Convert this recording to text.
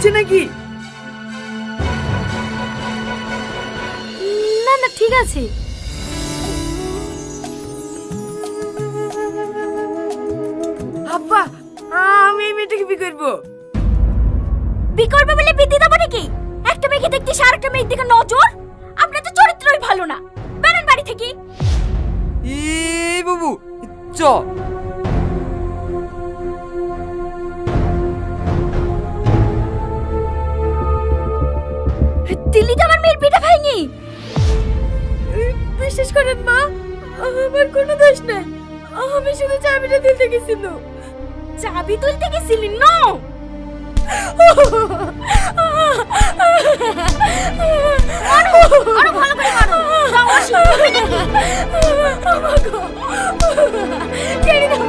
হচ্ছে নাকি? না না ঠিক আছে। আব্বা, আমি এই মেয়েটাকে বিয়ে করবো। বিয়ে করবে বলে বিয়ে দেবো নাকি? একটা মেয়েকে দেখতে আরেকটা মেয়ের দিকে নজর। আপনার তো চরিত্রই ভালো না, বেরেন বাড়ি থেকে। এই বাবু, চ। দিল্লি তো আমার মেয়ের পিঠা খাইনি। বিশ্বাস করেন মা, আমার কোনো দোষ নাই। আমি শুধু চাবিটা তুলতে গেছিল। চাবি তুলতে গেছিলি? নো, আরো ভালো করে মারো। দাও আসি হবে নাকি? আমাগো কেড়ে দাও।